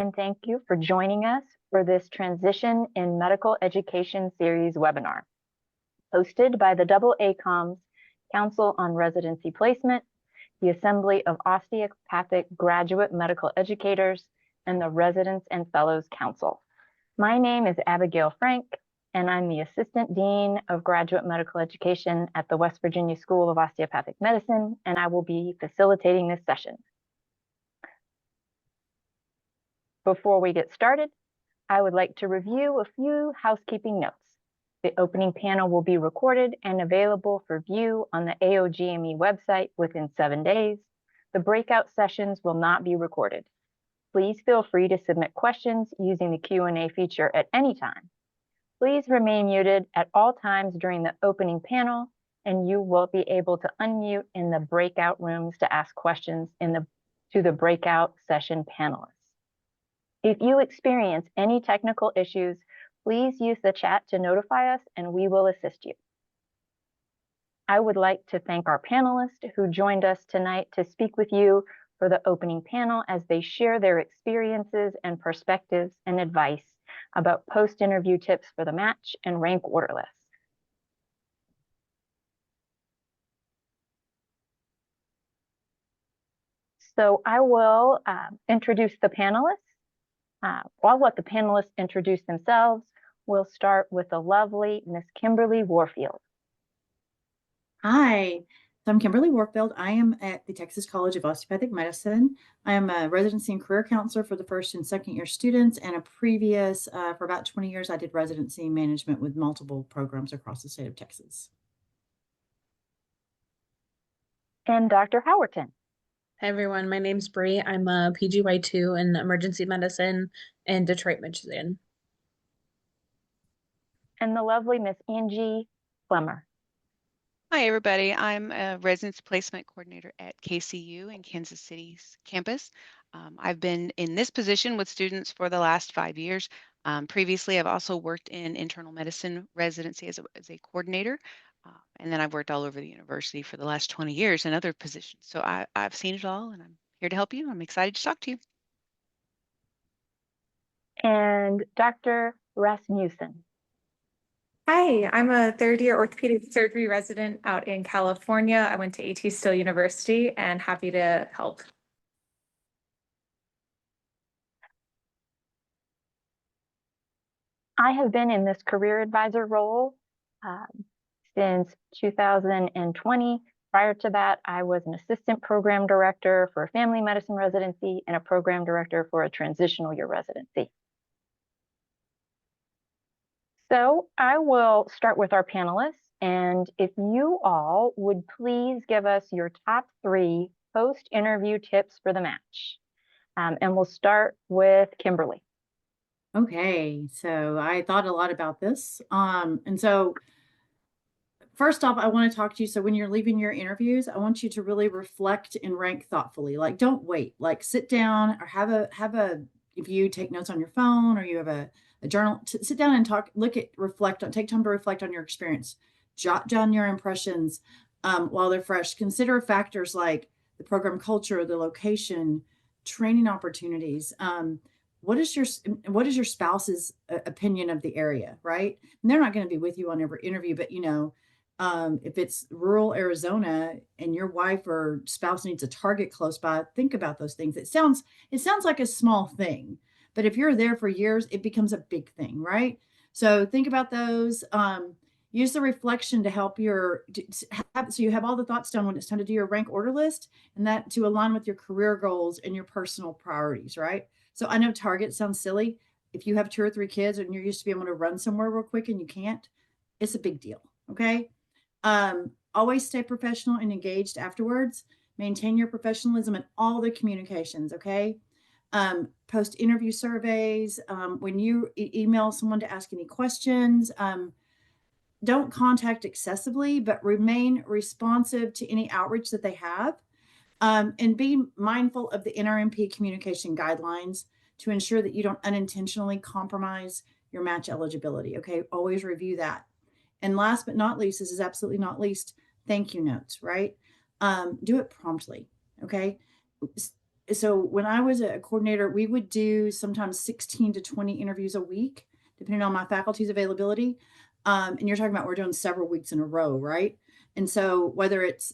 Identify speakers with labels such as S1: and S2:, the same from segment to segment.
S1: And thank you for joining us for this Transition in Medical Education Series webinar, hosted by the AACOM's Council on Residency Placement, the Assembly of Osteopathic Graduate Medical Educators, and the Residents and Fellows Council. My name is Abigail Frank, and I'm the Assistant Dean of Graduate Medical Education at the West Virginia School of Osteopathic Medicine, and I will be facilitating this session. Before we get started, I would like to review a few housekeeping notes. The opening panel will be recorded and available for view on the AOGME website within 7 days. The breakout sessions will not be recorded. Please feel free to submit questions using the Q&A feature at any time. Please remain muted at all times during the opening panel, and you will be able to unmute in the breakout rooms to ask questions to the breakout session panelists. If you experience any technical issues, please use the chat to notify us and we will assist you. I would like to thank our panelists who joined us tonight to speak with you for the opening panel as they share their experiences and perspectives and advice about post-interview tips for the match and rank order lists. So I will introduce the panelists. I'll let the panelists introduce themselves. We'll start with the lovely Miss Kimberly Warfield.
S2: Hi, so I'm Kimberly Warfield. I am at the Texas College of Osteopathic Medicine. I am a residency and career counselor for the first and second year students, and for about 20 years, I did residency management with multiple programs across the state of Texas.
S1: And Dr. Howerton.
S3: Hi everyone, my name's Bree. I'm a PGY2 in emergency medicine in Detroit, Michigan.
S1: And the lovely Miss Angie Clemmer.
S4: Hi everybody, I'm a Residency Placement Coordinator at KCU in Kansas City's campus. I've been in this position with students for the last 5 years. Previously, I've also worked in internal medicine residency as a coordinator. And then I've worked all over the university for the last 20 years in other positions. So I've seen it all and I'm here to help you. I'm excited to talk to you.
S1: And Dr. Rasmussen.
S5: Hi, I'm a third-year orthopedic surgery resident out in California. I went to A.T. Still University and happy to help.
S1: I have been in this career advisor role since 2020. Prior to that, I was an assistant program director for a family medicine residency and a program director for a transitional year residency. So I will start with our panelists, and if you all would please give us your top 3 post-interview tips for the match. And we'll start with Kimberly.
S2: Okay, so I thought a lot about this. And so first off, I want to talk to you. So when you're leaving your interviews, I want you to really reflect and rank thoughtfully. Like, don't wait. Like, sit down or have a. If you take notes on your phone or you have a journal, sit down and talk. Take time to reflect on your experience. Jot down your impressions while they're fresh. Consider factors like the program culture, the location, training opportunities. What is your spouse's opinion of the area, right? And they're not going to be with you on every interview, but if it's rural Arizona and your wife or spouse needs a Target close by, think about those things. It sounds like a small thing, but if you're there for years, it becomes a big thing, right? So think about those. Use the reflection to help so you have all the thoughts done when it's time to do your rank order list, and that to align with your career goals and your personal priorities, right? So I know Target sounds silly. If you have 2 or 3 kids and you're used to be able to run somewhere real quick and you can't, it's a big deal. Okay. Always stay professional and engaged afterwards. Maintain your professionalism in all the communications. Okay. Post interview surveys. When you email someone to ask any questions, don't contact excessively, but remain responsive to any outreach that they have. And be mindful of the NRMP communication guidelines to ensure that you don't unintentionally compromise your match eligibility. Okay, always review that. And last but not least, this is absolutely not least, thank you notes, right? Do it promptly, okay? so when I was a coordinator, we would do sometimes 16 to 20 interviews a week, depending on my faculty's availability. And you're talking about we're doing several weeks in a row, right? And so whether it's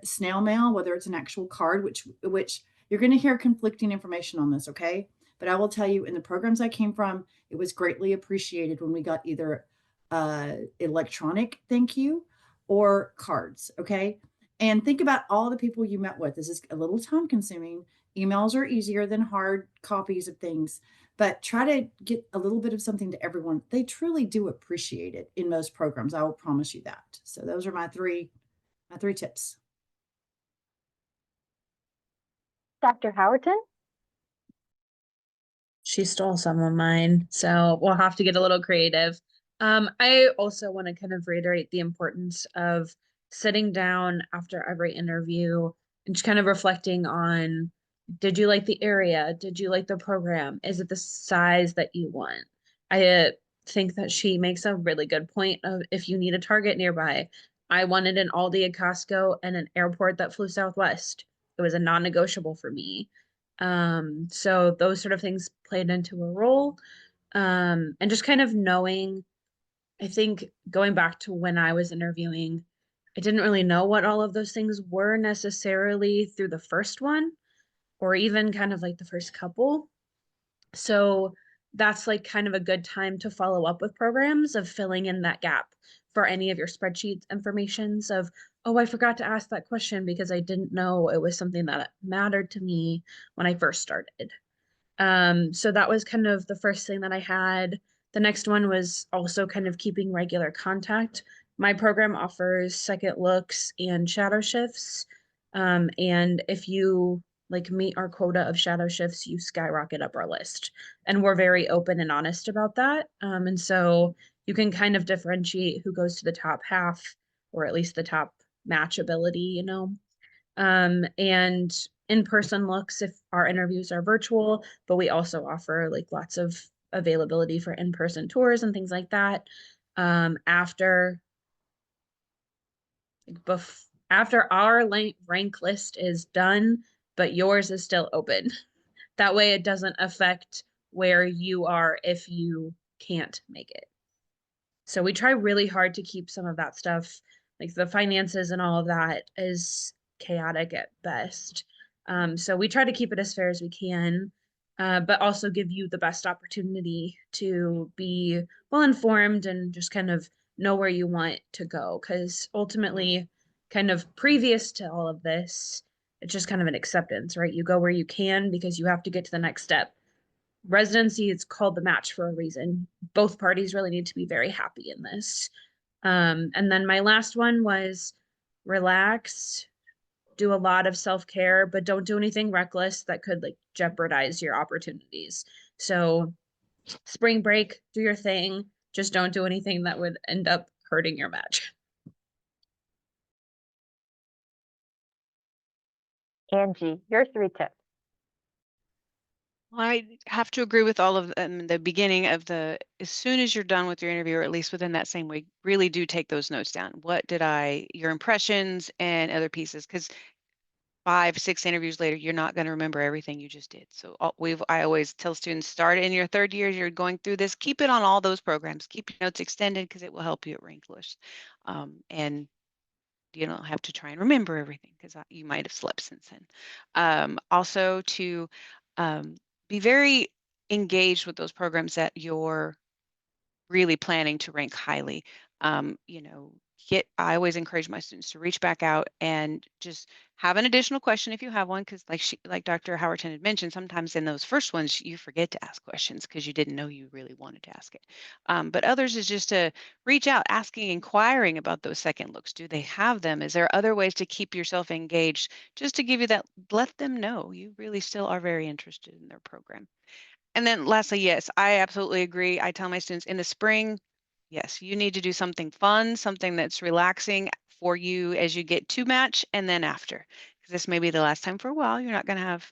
S2: snail mail, whether it's an actual card, which you're going to hear conflicting information on this, okay? But I will tell you, in the programs I came from, it was greatly appreciated when we got either electronic thank you or cards, okay? And think about all the people you met with. This is a little time consuming. Emails are easier than hard copies of things, but try to get a little bit of something to everyone. They truly do appreciate it in most programs. I will promise you that. So those are my three tips.
S1: Dr. Howerton?
S3: She stole some of mine, so we'll have to get a little creative. I also want to kind of reiterate the importance of sitting down after every interview and just kind of reflecting on, did you like the area? Did you like the program? Is it the size that you want? I think that she makes a really good point of, if you need a Target nearby. I wanted an Aldi, a Costco, and an airport that flew Southwest. It was a non-negotiable for me. So those sort of things played into a role. And just kind of knowing, I think going back to when I was interviewing, I didn't really know what all of those things were necessarily through the first one, or even kind of like the first couple. So that's like kind of a good time to follow up with programs of filling in that gap for any of your spreadsheet informations of, oh, I forgot to ask that question because I didn't know it was something that mattered to me when I first started. So that was kind of the first thing that I had. The next one was also kind of keeping regular contact. My program offers second looks and shadow shifts. And if you like meet our quota of shadow shifts, you skyrocket up our list. And we're very open and honest about that. And so you can kind of differentiate who goes to the top half, or at least the top matchability, you know. And in-person looks if our interviews are virtual, but we also offer like lots of availability for in-person tours and things like that. After our rank list is done, but yours is still open. That way it doesn't affect where you are if you can't make it. So we try really hard to keep some of that stuff, like the finances and all of that, is chaotic at best. So we try to keep it as fair as we can, but also give you the best opportunity to be well informed and just kind of know where you want to go. Because ultimately, kind of previous to all of this, it's just kind of an acceptance, right? You go where you can because you have to get to the next step. Residency is called the match for a reason. Both parties really need to be very happy in this. And then my last one was relax, do a lot of self-care, but don't do anything reckless that could like jeopardize your opportunities. So spring break, do your thing, just don't do anything that would end up hurting your match.
S1: Angie, your 3 tips.
S4: Well, I have to agree with all of them. The beginning of as soon as you're done with your interview, or at least within that same week, really do take those notes down. Your impressions and other pieces, because 5, 6 interviews later, you're not going to remember everything you just did. So I always tell students, start in your 3rd year, you're going through this, keep it on all those programs, keep your notes extended because it will help you at rank list. And you don't have to try and remember everything because you might have slept since then. Also to be very engaged with those programs that you're really planning to rank highly. I always encourage my students to reach back out and just have an additional question if you have one, because like Dr. Howerton had mentioned, sometimes in those first ones you forget to ask questions because you didn't know you really wanted to ask it. But others is just to reach out, inquiring about those second looks. Do they have them? Is there other ways to keep yourself engaged? Just to give you that, let them know you really still are very interested in their program. And then lastly, yes, I absolutely agree. I tell my students in the spring, yes, you need to do something fun, something that's relaxing for you as you get to match and then after, because this may be the last time for a while. You're not going to have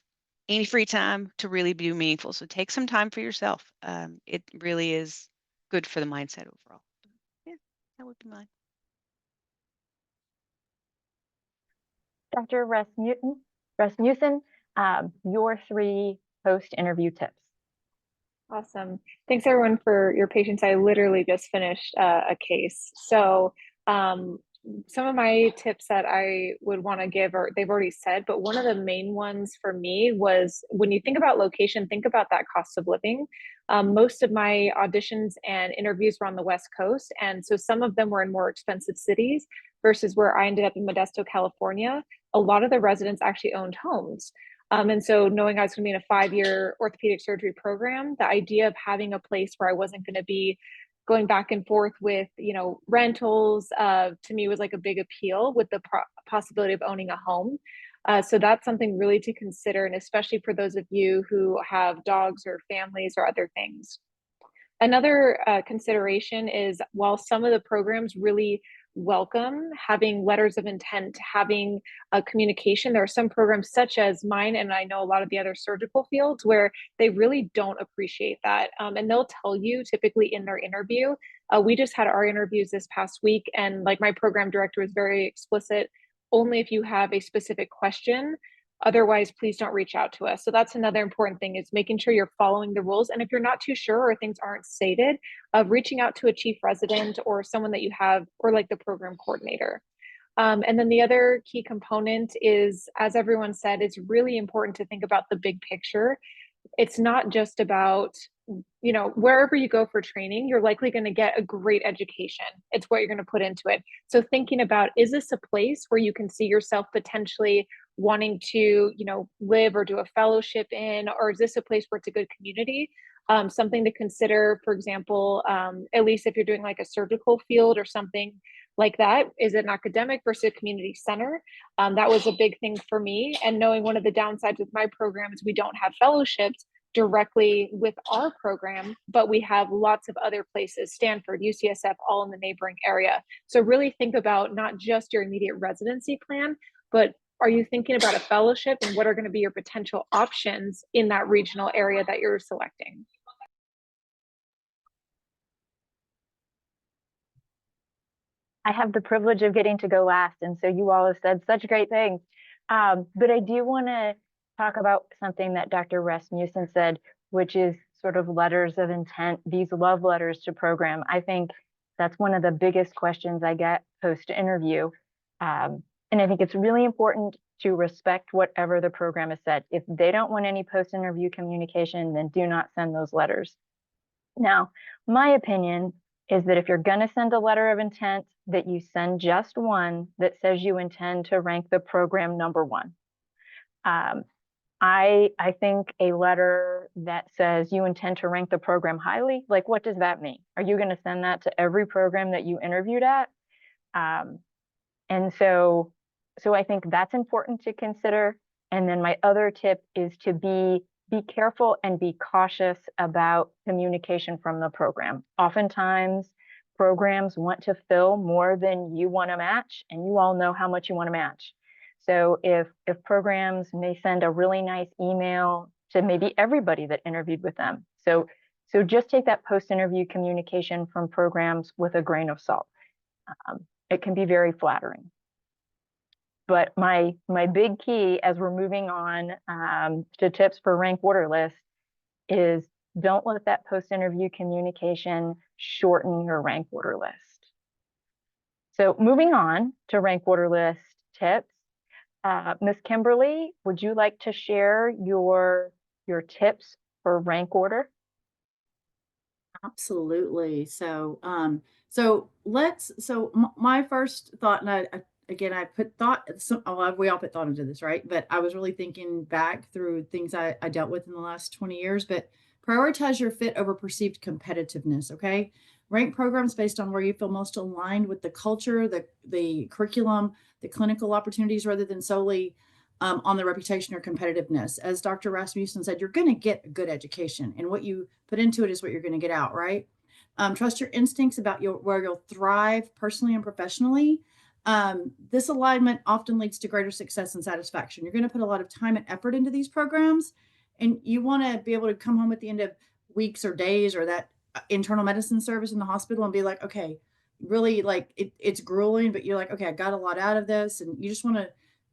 S4: any free time to really be meaningful. So take some time for yourself. It really is good for the mindset overall. Yeah, that would be mine.
S1: Dr. Rasmussen, your 3 post-interview tips.
S5: Awesome. Thanks everyone for your patience. I literally just finished a case. So some of my tips that I would want to give, or they've already said, but one of the main ones for me was when you think about location, think about that cost of living. Most of my auditions and interviews were on the West Coast. And so some of them were in more expensive cities versus where I ended up in Modesto, California. A lot of the residents actually owned homes. And so knowing I was going to be in a 5-year orthopedic surgery program, the idea of having a place where I wasn't going to be going back and forth with, rentals, to me was like a big appeal with the possibility of owning a home. So that's something really to consider, and especially for those of you who have dogs or families or other things. Another consideration is while some of the programs really welcome having letters of intent, having a communication, there are some programs such as mine, and I know a lot of the other surgical fields where they really don't appreciate that. And they'll tell you typically in their interview. We just had our interviews this past week, and like my program director was very explicit, only if you have a specific question. Otherwise, please don't reach out to us. So that's another important thing, is making sure you're following the rules. And if you're not too sure or things aren't stated, of reaching out to a chief resident or someone that you have, or like the program coordinator. And then the other key component is, as everyone said, it's really important to think about the big picture. It's not just about, wherever you go for training, you're likely going to get a great education. It's what you're going to put into it. So thinking about, is this a place where you can see yourself potentially wanting to, live or do a fellowship in, or is this a place where it's a good community? Something to consider, for example, at least if you're doing like a surgical field or something like that, is it an academic versus a community center? That was a big thing for me. And knowing one of the downsides with my program is we don't have fellowships directly with our program, but we have lots of other places, Stanford, UCSF, all in the neighboring area. So really think about not just your immediate residency plan, but are you thinking about a fellowship, and what are going to be your potential options in that regional area that you're selecting?
S1: I have the privilege of getting to go last, and so you all have said such great things. But I do want to talk about something that Dr. Rasmussen said, which is sort of letters of intent, these love letters to program. I think that's one of the biggest questions I get post-interview. And I think it's really important to respect whatever the program has said. If they don't want any post-interview communication, then do not send those letters. Now, my opinion is that if you're going to send a letter of intent, that you send just one that says you intend to rank the program #1. I think a letter that says you intend to rank the program highly, like, what does that mean? Are you going to send that to every program that you interviewed at? And so I think that's important to consider. And then my other tip is to be careful and be cautious about communication from the program. Oftentimes, programs want to fill more than you want to match, and you all know how much you want to match. So if programs may send a really nice email to maybe everybody that interviewed with them. So just take that post-interview communication from programs with a grain of salt. It can be very flattering. But my big key as we're moving on to tips for rank order list is don't let that post-interview communication shorten your rank order list. So moving on to rank order list tips, Ms. Kimberly, would you like to share your tips for rank order?
S2: Absolutely. So, my first thought, and I put thought, we all put thought into this, right? But I was really thinking back through things I dealt with in the last 20 years, but prioritize your fit over perceived competitiveness. Okay. Rank programs based on where you feel most aligned with the culture, the curriculum, the clinical opportunities, rather than solely on the reputation or competitiveness. As Dr. Rasmussen said, you're going to get a good education, and what you put into it is what you're going to get out, right? Trust your instincts about where you'll thrive personally and professionally. This alignment often leads to greater success and satisfaction. You're going to put a lot of time and effort into these programs, and you want to be able to come home at the end of weeks or days or that internal medicine service in the hospital and be like, okay, really, like it's grueling, but you're like, okay, I got a lot out of this. And you just want to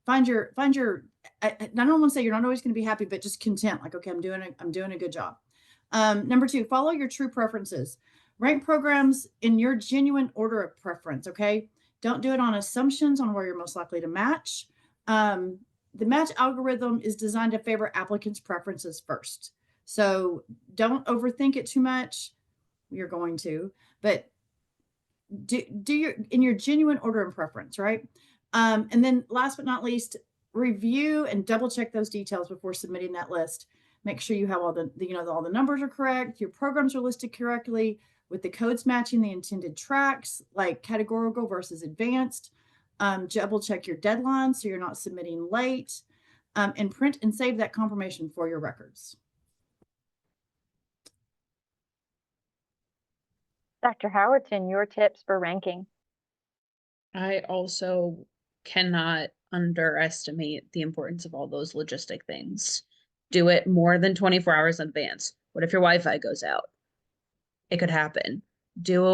S2: find your, I don't want to say you're not always going to be happy, but just content. Like, okay, I'm doing a good job. Number 2, follow your true preferences. Rank programs in your genuine order of preference. Okay. Don't do it on assumptions on where you're most likely to match. The match algorithm is designed to favor applicants' preferences first. So don't overthink it too much. You're going to, but do your genuine order and preference, right? And then last but not least, review and double check those details before submitting that list. Make sure you have all the all the numbers are correct, your programs are listed correctly, with the codes matching the intended tracks, like categorical versus advanced. Double check your deadlines so you're not submitting late, and print and save that confirmation for your records.
S1: Dr. Howerton, your tips for ranking.
S3: I also cannot underestimate the importance of all those logistic things. Do it more than 24 hours in advance. What if your Wi-Fi goes out? It could happen. Do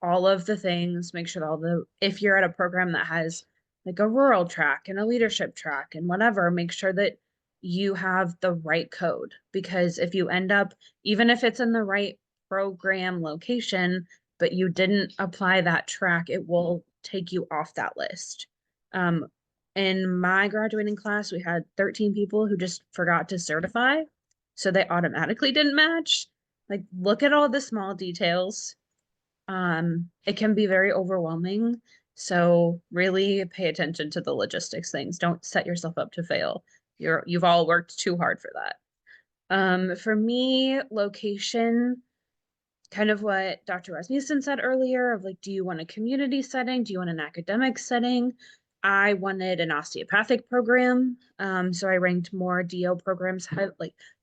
S3: all of the things, make sure if you're at a program that has like a rural track and a leadership track and whatever, make sure that you have the right code, because if you end up, even if it's in the right program location, but you didn't apply that track, it will take you off that list. In my graduating class, we had 13 people who just forgot to certify, so they automatically didn't match. Like, look at all the small details. It can be very overwhelming. So really pay attention to the logistics things. Don't set yourself up to fail. You've all worked too hard for that. For me, location, kind of what Dr. Rasmussen said earlier of like, do you want a community setting? Do you want an academic setting? I wanted an osteopathic program. So I ranked more DO programs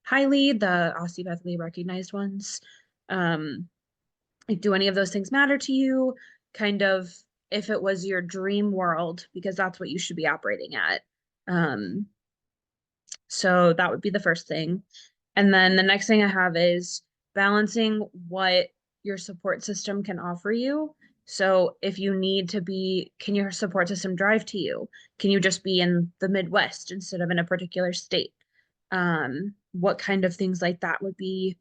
S3: highly, the osteopathically recognized ones. Like, do any of those things matter to you? Kind of, if it was your dream world, because that's what you should be operating at. So that would be the first thing. And then the next thing I have is balancing what your support system can offer you. So if you need to be, can your support system drive to you? Can you just be in the Midwest instead of in a particular state? What kind of things like that would be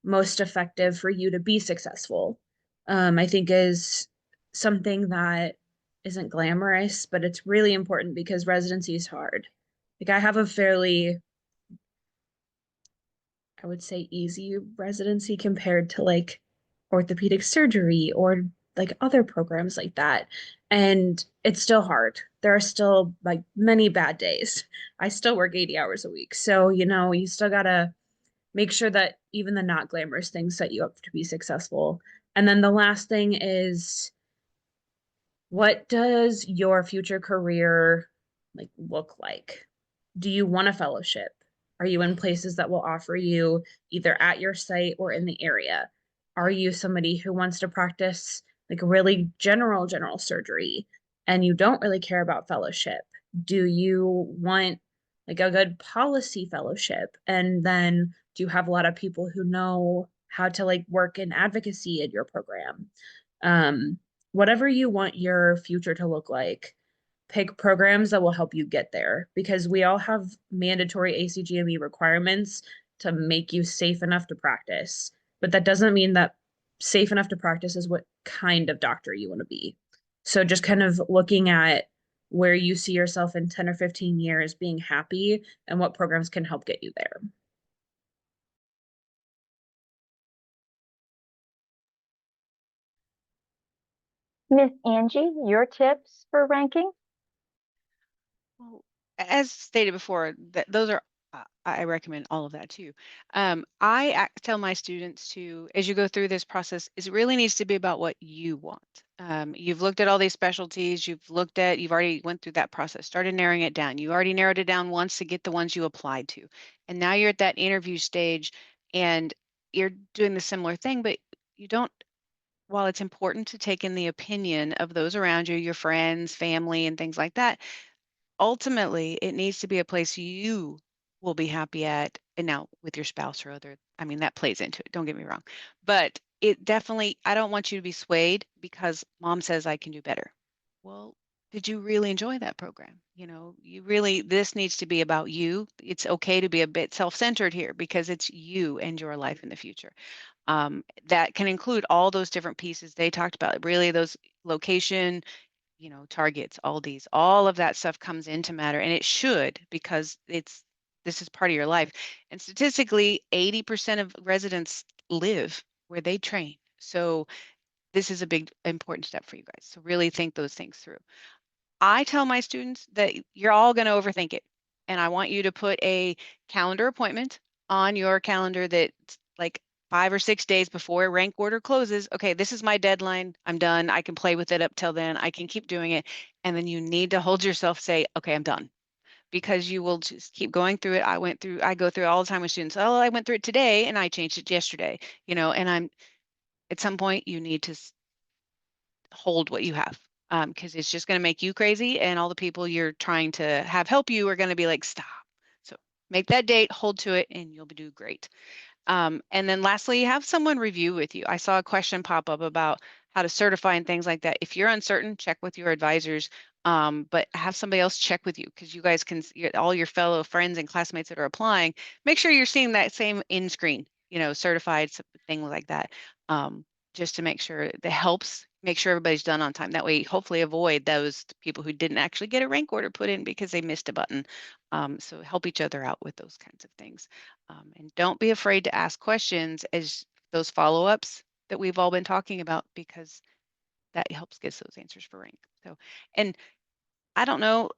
S3: most effective for you to be successful? I think is something that isn't glamorous, but it's really important because residency is hard. Like, I have a fairly, I would say, easy residency compared to like orthopedic surgery or like other programs like that. And it's still hard. There are still like many bad days. I still work 80 hours a week. So, you still gotta make sure that even the not glamorous things set you up to be successful. And then the last thing is, what does your future career like look like? Do you want a fellowship? Are you in places that will offer you either at your site or in the area? Are you somebody who wants to practice like really general surgery and you don't really care about fellowship? Do you want like a good policy fellowship? And then do you have a lot of people who know how to like work in advocacy in your program? Whatever you want your future to look like, pick programs that will help you get there, because we all have mandatory ACGME requirements to make you safe enough to practice. But that doesn't mean that safe enough to practice is what kind of doctor you want to be. So just kind of looking at where you see yourself in 10 or 15 years being happy and what programs can help get you there.
S1: Miss Angie, your tips for ranking?
S4: Well, as stated before, those are, I recommend all of that too. I tell my students to, as you go through this process, it really needs to be about what you want. You've looked at all these specialties, you've already went through that process, started narrowing it down. You already narrowed it down once to get the ones you applied to. And now you're at that interview stage and you're doing the similar thing, but you don't, while it's important to take in the opinion of those around you, your friends, family, and things like that, ultimately it needs to be a place you will be happy at. And now with your spouse or other, I mean, that plays into it, don't get me wrong, but it definitely, I don't want you to be swayed because mom says I can do better. Well, did you really enjoy that program? You know, this needs to be about you. It's okay to be a bit self-centered here because it's you and your life in the future. That can include all those different pieces they talked about, really those location, targets, all of that stuff comes into matter, and it should, because this is part of your life. And statistically, 80% of residents live where they train. So this is a big, important step for you guys. So really think those things through. I tell my students that you're all going to overthink it. And I want you to put a calendar appointment on your calendar that's like 5 or 6 days before rank order closes. Okay, this is my deadline. I'm done. I can play with it up till then. I can keep doing it. And then you need to hold yourself, say, okay, I'm done. Because you will just keep going through it. I go through it all the time with students. Oh, I went through it today and I changed it yesterday, and at some point you need to hold what you have, because it's just going to make you crazy, and all the people you're trying to have help you are going to be like, stop. So make that date, hold to it, and you'll do great. And then lastly, have someone review with you. I saw a question pop up about how to certify and things like that. If you're uncertain, check with your advisors, but have somebody else check with you, because you guys can, all your fellow friends and classmates that are applying, make sure you're seeing that same in-screen, certified thing like that, just to make sure that helps make sure everybody's done on time. That way, hopefully avoid those people who didn't actually get a rank order put in because they missed a button. So help each other out with those kinds of things. And don't be afraid to ask questions as those follow-ups that we've all been talking about, because that helps get those answers for rank. So, and I don't know,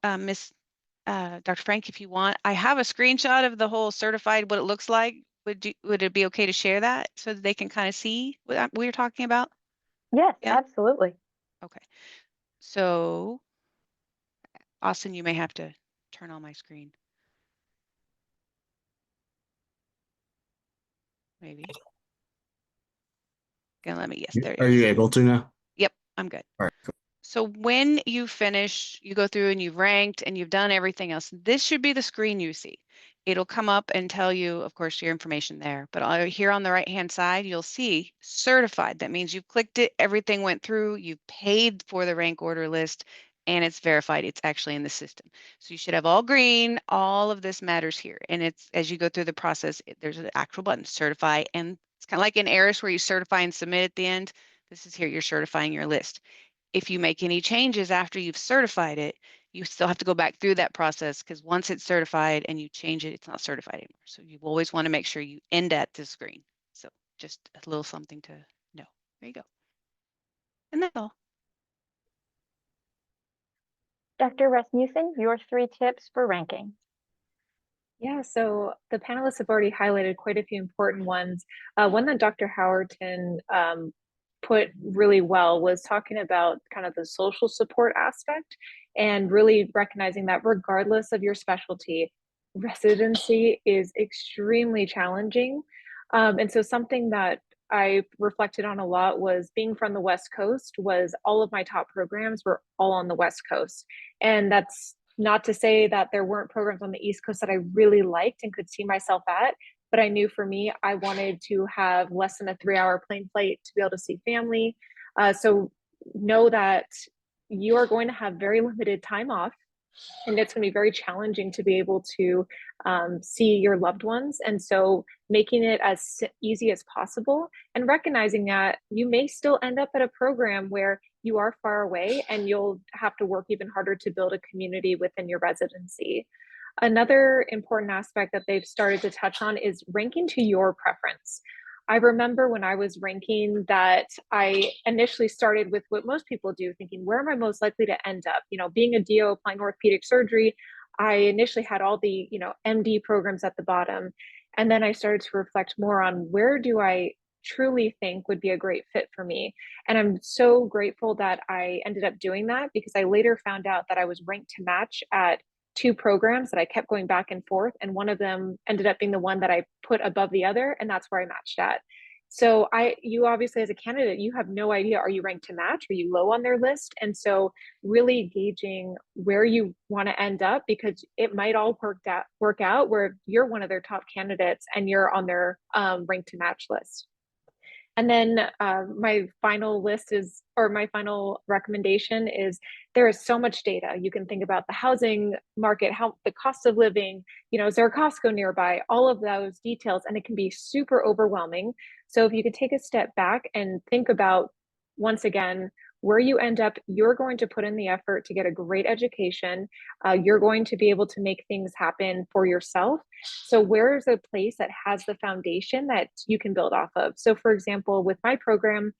S4: Dr. Frank, if you want, I have a screenshot of the whole certified, what it looks like. Would it be okay to share that so that they can kind of see what we're talking about?
S1: Yes,
S4: Yeah.
S1: absolutely.
S4: Okay. So, Austin, you may have to turn on my screen. Maybe. Gonna let me, yes, there it
S6: Are
S4: is.
S6: you able to now?
S4: Yep, I'm good.
S6: All right, cool.
S4: So when you finish, you go through and you've ranked and you've done everything else, this should be the screen you see. It'll come up and tell you, of course, your information there, but here on the right-hand side, you'll see certified. That means you've clicked it, everything went through, you've paid for the rank order list, and it's verified. It's actually in the system. So you should have all green. All of this matters here. And it's, as you go through the process, there's an actual button, certify. And it's kind of like in ARIS where you certify and submit at the end. This is here, you're certifying your list. If you make any changes after you've certified it, you still have to go back through that process, because once it's certified and you change it, it's not certified anymore. So you always want to make sure you end at this screen. So just a little something to know. There you go. And that's all.
S1: Dr. Rasmussen, your 3 tips for ranking.
S5: Yeah, so the panelists have already highlighted quite a few important ones. One that Dr. Howerton put really well was talking about kind of the social support aspect, and really recognizing that regardless of your specialty, residency is extremely challenging. And so something that I reflected on a lot was, being from the West Coast, was all of my top programs were all on the West Coast. And that's not to say that there weren't programs on the East Coast that I really liked and could see myself at, but I knew for me, I wanted to have less than a 3-hour plane flight to be able to see family. So know that you are going to have very limited time off, and it's going to be very challenging to be able to see your loved ones. And so making it as easy as possible, and recognizing that you may still end up at a program where you are far away and you'll have to work even harder to build a community within your residency. Another important aspect that they've started to touch on is ranking to your preference. I remember when I was ranking that I initially started with what most people do, thinking, where am I most likely to end up? Being a DO applying orthopedic surgery, I initially had all the, MD programs at the bottom. And then I started to reflect more on, where do I truly think would be a great fit for me? And I'm so grateful that I ended up doing that, because I later found out that I was ranked to match at 2 programs that I kept going back and forth, and one of them ended up being the one that I put above the other, and that's where I matched at. So you obviously, as a candidate, you have no idea, are you ranked to match? Are you low on their list? And so really gauging where you want to end up, because it might all work out where you're one of their top candidates and you're on their ranked to match list. And then my final list is, or my final recommendation is, there is so much data. You can think about the housing market, how the cost of living, you know, is there a Costco nearby, all of those details, and it can be super overwhelming. So if you could take a step back and think about, once again, where you end up, you're going to put in the effort to get a great education. You're going to be able to make things happen for yourself. So where's a place that has the foundation that you can build off of? So for example, with my program,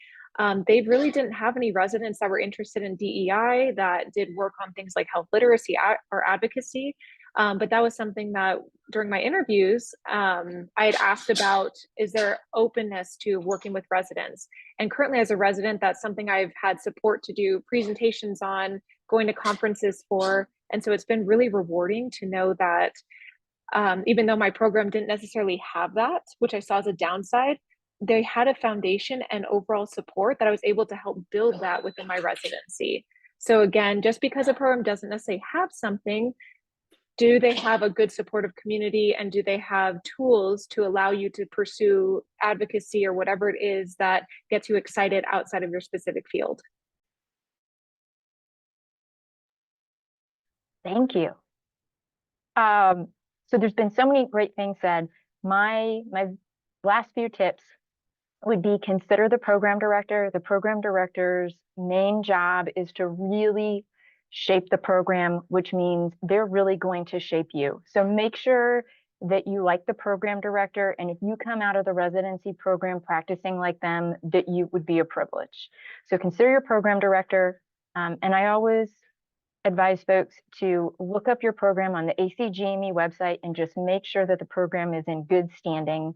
S5: they really didn't have any residents that were interested in DEI that did work on things like health literacy or advocacy. But that was something that during my interviews, I had asked about, is there openness to working with residents? And currently as a resident, that's something I've had support to do presentations on, going to conferences for. And so it's been really rewarding to know that even though my program didn't necessarily have that, which I saw as a downside, they had a foundation and overall support that I was able to help build that within my residency. So again, just because a program doesn't necessarily have something, do they have a good supportive community, and do they have tools to allow you to pursue advocacy or whatever it is that gets you excited outside of your specific field?
S1: Thank you. So there's been so many great things said. My last few tips would be, consider the program director. The program director's main job is to really shape the program, which means they're really going to shape you. So make sure that you like the program director, and if you come out of the residency program practicing like them, that you would be a privilege. So consider your program director, and I always advise folks to look up your program on the ACGME website and just make sure that the program is in good standing.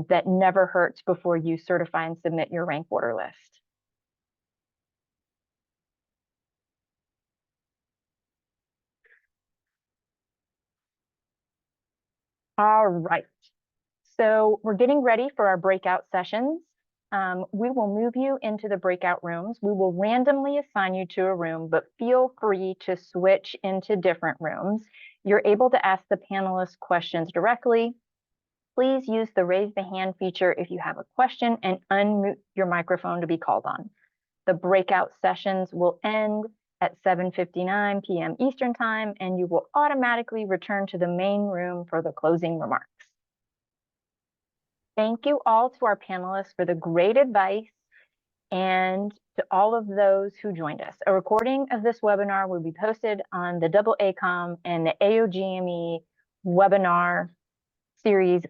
S1: That never hurts before you certify and submit your rank order list. All right, so we're getting ready for our breakout sessions. We will move you into the breakout rooms. We will randomly assign you to a room, but feel free to switch into different rooms. You're able to ask the panelists questions directly. Please use the raise the hand feature if you have a question, and unmute your microphone to be called on. The breakout sessions will end at 7:59 p.m. Eastern Time, and you will automatically return to the main room for the closing remarks. Thank you all to our panelists for the great advice, and to all of those who joined us. A recording of this webinar will be posted on the AACOM and the AOGME webinar series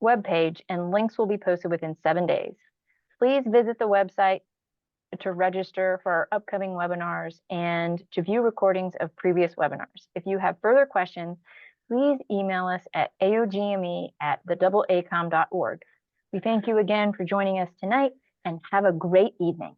S1: webpage, and links will be posted within 7 days. Please visit the website to register for our upcoming webinars and to view recordings of previous webinars. If you have further questions, please email us at aogme@theaacom.org. We thank you again for joining us tonight, and have a great evening.